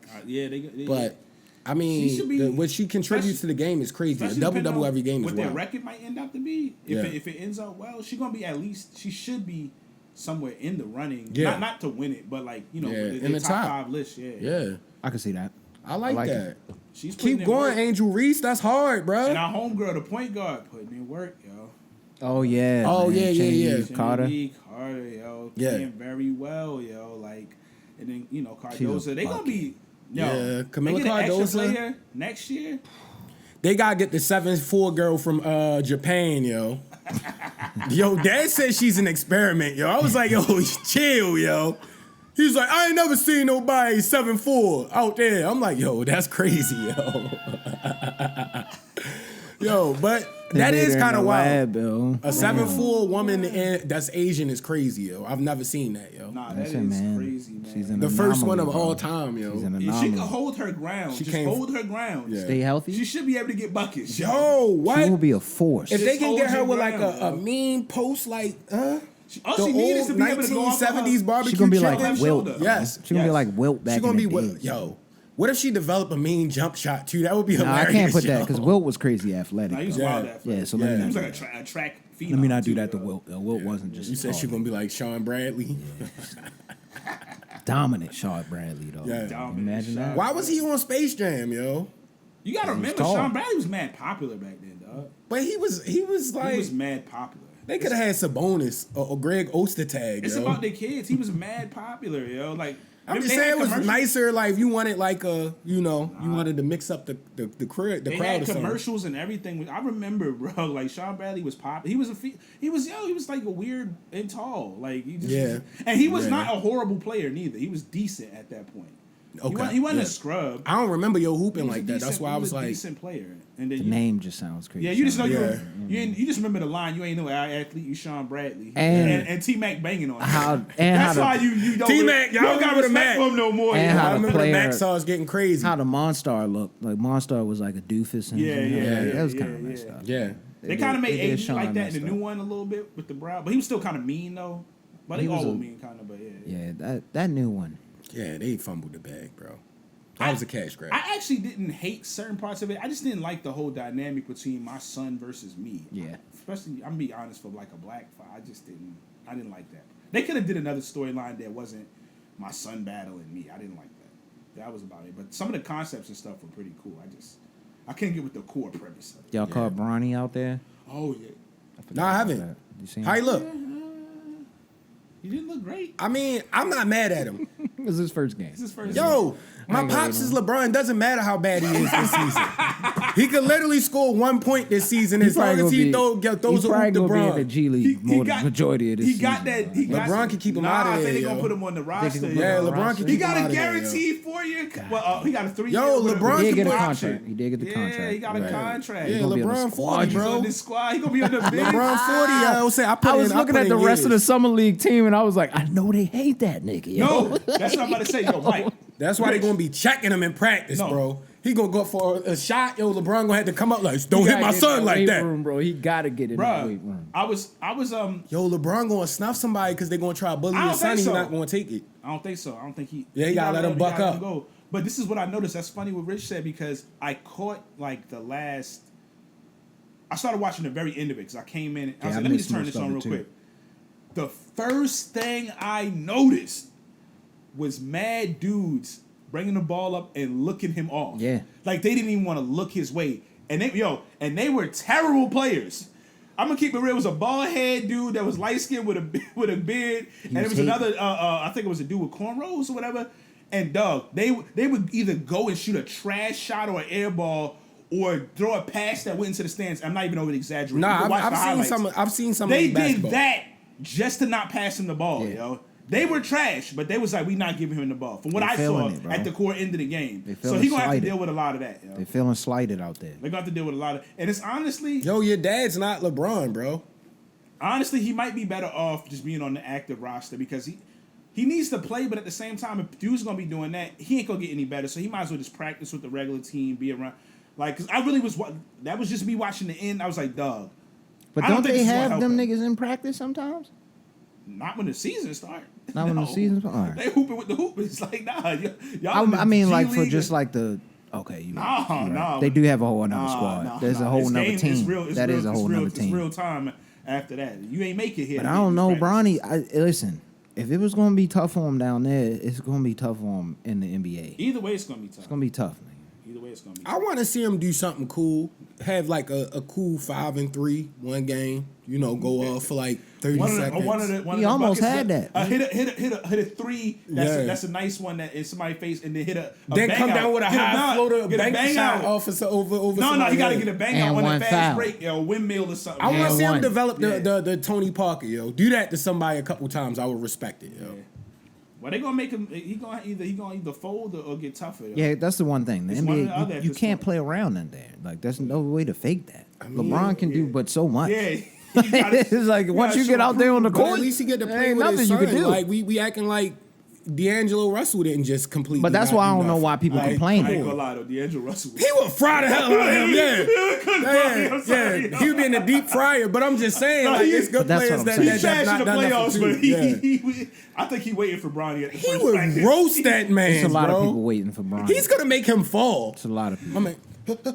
But, I mean, what she contributes to the game is crazy. A double-double every game is wild. What their record might end up to be. If it ends up well, she's going to be at least... She should be somewhere in the running. Yeah. Not to win it, but, like, you know, in the top 5 list. Yeah. I can see that. I like that. She's keep going, Angel Reese. That's hard, bro. And our homegirl, the point guard, putting in work, yo. Oh yeah. Oh man. yeah. Carter, yo, playing very well, yo. Like, and then Cardoza, they gonna be. Yo, Camila they get an extra Cardoza player next year. They gotta get the 7'4" girl from Japan, yo. Yo, Dad said she's an experiment, yo. I was like, yo, chill, yo. He's like, I ain't never seen nobody 7'4" out there. I'm like, yo, that's crazy, yo. Yo, but that is kind of wild. A 7'4" woman that's Asian is crazy, yo. I've never seen that, yo. Nah, that is crazy, man. She's the first one of all time, yo. She can hold her ground. Hold her ground. Yeah. Stay healthy. She should be able to get buckets. Yo, what? She will be a force. If they can get her with like a mean post, like, all she needs is to be able to go off 1970s barbecue. She's gonna be chicken. like Wilt. Yes. She's gonna be like Wilt back in the day. Yo, what if she developed a mean jump shot too? That would be hilarious. I can't put that because Wilt was crazy athletic. He was wild athletic. Yeah, so let me he not was like a track phenom. Let me not do that to Wilt. Wilt wasn't just. You said she's gonna be like Sean Bradley. Dominant Sean Bradley though. Yeah. Imagine that. Why was he on Space Jam, yo? You gotta remember, Sean Bradley was mad popular back then, dog. But he was like he was mad popular. They could have had Sabonis or Greg Ostertag. It's yo. about their kids. He was mad popular, yo. Like I'm they just had saying it was commercials- nicer. Like if you wanted like you wanted to mix up the crowd. They Crowd had or something. commercials and everything. I remember, bro. Like Sean Bradley was pop. He was he was like a weird and tall. Like he just and he was not a horrible player neither. He was decent at that point. Okay. He wasn't a scrub. I don't remember yo hooping He was like a that. decent- That's why I he was a like, decent player. And then The name just sounds crazy. yeah, you just know Yeah. you just remember the line. You ain't no athlete. You Sean Bradley And T Mac banging on him. how That's why you don't. T-Mac, you y'all don't got remember the respect Mac. for him no more. And you know? how I the remember the player- Mac Stars getting crazy. how the Monstar looked. Like Monstar was like a doofus. And that was kind of messed up. Yeah. They kind of made did AD Sean like that in messed the up. new one a little bit with the brow, but he was still kind of mean though. But they He was all were a- mean kind of. But Yeah, that new one. Yeah, they fumbled the bag, bro. That was a cash grab. I actually didn't hate certain parts of it. I just didn't like the whole dynamic between my son versus me. Yeah. Especially, I'm gonna be honest, for like a black fight, I didn't like that. They could have did another storyline that wasn't my son battling me. I didn't like that. That was about it. But some of the concepts and stuff were pretty cool. I can't get with the core premise of it. Y'all caught Bronny out there? Oh yeah, No, I haven't. You seen How he look? he didn't look great. I mean, I'm not mad at him. It was his first game. This is first. Yo, my ain't gonna pops hate is him. LeBron. Doesn't matter how bad he is this season. He could literally score 1 point this season as long as he throws He's a probably hoop to gonna be in the Bron. G League majority of this He season. got that. LeBron can keep him out of I think there, they're gonna yo. put him on the roster. can Yeah, put him on LeBron roster. can He keep him got out a of there, yo. guaranteed 4-year. Well, he got a 3 year. Yo, He LeBron did can get a put- contract. He did get the Yeah, contract. he got a contract. Yeah, gonna be on the LeBron squad. 40, He's on bro. this squad. He gonna be on the bench. LeBron 40. I was saying, I was looking at the rest of the summer league team, and I was like, I know they hate that nigga. Yo. No, that's what I'm about to say. Yo, Mike. That's why they're gonna be checking him in practice, No. bro. He gonna go for a shot. Yo, LeBron gonna have to come up like, don't He hit gotta my get in son the like weight that. room, bro. He gotta get in the weight Bro, room. I was Yo, LeBron gonna snuff somebody because they're gonna try to bully I don't his son. think He's so. not gonna take it. I don't think so. I don't think he. Yeah, he gotta let him buck gotta let up. go. But this is what I noticed. That's funny what Rich said because I caught like the last. I started watching the very end of it because I came in. I was I like, let me missed just turn most this on of it, real too. quick. The first thing I noticed was mad dudes bringing the ball up and looking him off. Yeah. Like they didn't even want to look his way. And they were terrible players. I'm gonna keep it real. It was a bald head dude that was light skinned with a beard, and it was hating. another. I think it was a dude with cornrows or whatever. And dog, they would either go and shoot a trash shot or an air ball, or throw a pass that went into the stands. I'm not even over exaggerating. You Nah, can watch the I've seen highlights. some. I've seen some. They of did basketball. that just to not pass him the ball, Yeah. yo. They were trash, but they was like, we not giving him the ball. From what They I saw feeling it, bro. at the core end of the game. They So feeling he gonna have to slighted. deal with a lot of that, yo. They feeling slighted out there. They're gonna have to deal with a lot of, and it's honestly, Yo, your dad's not LeBron, bro. he might be better off just being on the active roster because he needs to play, but at the same time, if dude's gonna be doing that, he ain't gonna get any better. So he might as well just practice with the regular team, be around. Like, cause I really was, that was just me watching the end. I was like, dog. But I don't don't think they this is gonna have help them him. niggas in practice sometimes? Not when the season start. Not when the season's all right. They hooping with the hoopers. Like, nah, y'all. in the I mean, G like for League just and- like the okay, you Nah, right, you nah. They do have a whole another Nah, squad. nah, There's nah. a whole This another game team. is real. That is a whole another It's team. real time after that. You ain't make it here. But I don't know, Bronny. Listen, if it was gonna be tough for him down there, it's gonna be tough for him in the NBA. Either way, it's gonna be tough. It's gonna be tough, nigga. Either way, it's gonna be. I want to see him do something cool. Have like a cool 5-3 one game. You know, go off for like 30 seconds. One of He the almost buckets had was- that. Hit a three. Yeah. That's a nice one that in somebody's face, and then hit a Then bang come out. down with a Get high floater, get a bang shot out. off over. No, he somebody's got to head. get a bang And out on a one fast foul. break, a windmill or something. I want to And see him one. develop Yeah. the Tony Parker, yo. Do that to somebody a couple times. I would respect it, yo. Yeah. Well, they gonna make him. He gonna either fold or get tougher. yo. Yeah, that's the one thing. The It's one or the other NBA, at you this can't point. play around in there. Like, there's no way to fake that. mean, LeBron can do but so much. Yeah. You gotta- It's like you once gotta you get show out there on the But court, at least he get to there play ain't with his nothing you son. can do. Like we acting like D'Angelo Russell didn't just completely. But that's not why I do don't know nothing. why people Like, complain. I ain't gonna lie though, D'Angelo Russell. He would fry the hell out of him. Yeah. He would be in the deep fryer. But I'm just saying, No, like, he- it's good But that's players what that I'm that saying. have Trash not in the done nothing playoffs, too. but I think he waiting for Bronny at the He first would practice. roast that man, There's a lot bro. of people waiting for Bronny. He's gonna make him fall. It's a lot of people. I mean,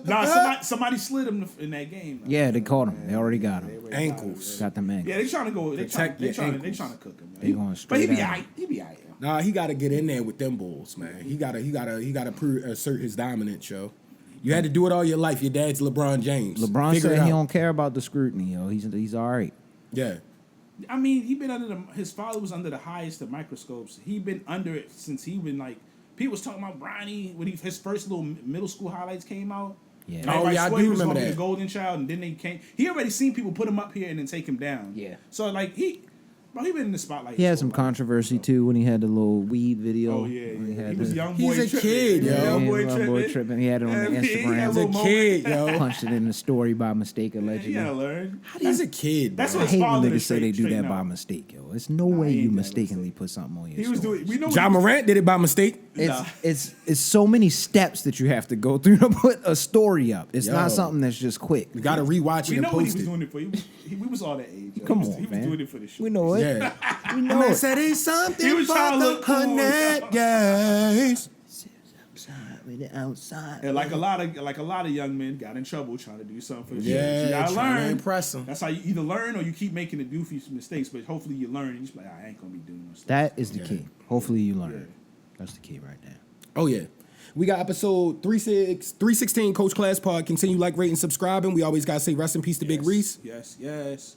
Nah, somebody slid him in that game. Yeah, they caught him. They already got him. ankles. Got them ankles. Yeah, they trying to go. They Protect your trying to ankles. cook him. They going But he straight be at alright. him. He be alright. Nah, he got to get in there with them bulls, man. He gotta assert his dominance, yo. You had to do it all your life. Your dad's LeBron James. LeBron Figure it said he out. don't care about the scrutiny, yo. He's all right. Yeah. I mean, he been under his father was under the highest of microscopes. He been under it since he been like, people was talking about Bronny when his first little middle school highlights came out. Yeah. Oh, yeah, I swore do he was remember gonna be that. the golden child, and then they came. He already seen people put him up here and then take him down. Yeah. So like he been in the spotlight. He had his some whole life. controversy too when he had the little weed video. Oh yeah, when yeah. had He was the- young boy. He's a tripping. kid, yo. Yeah, young boy Young tripping. tripping. He had it on the Yeah, he had a Instagram. He's a little kid, moment. yo. Punched it in the story by mistake, allegedly. He gotta learn. He's a kid. That's bro. I what hate when father niggas is say they do straight that by up. mistake, yo. There's no way he you ain't that mistakenly mistake. put something on your He was story. doing. We know. John Morant did it by mistake. It's so many steps that you have to go through to put a story up. It's Yo. not something that's just quick. You gotta rewatch We it and know what he post was it. doing it for. We was all that age. yo. Come he was, on, he was man. doing it for the show. We know it. Yeah. We know Man it. said it's He something was for trying to the look cool, connect, guys. Outside. And like a lot of young men got in trouble trying to do something for the show. Yeah, So you gotta trying to learn. impress 'em. That's how you either learn or you keep making the goofy mistakes. But hopefully you learn and you just like, I ain't gonna be doing no stuff. That is the Yeah. key. Hopefully you learn. Yeah. That's the key right there. Oh yeah. We got episode 316 Coach Class Pod. Continue like, rate, and subscribing. We always gotta say rest in peace to Big Reese. Yes, yes.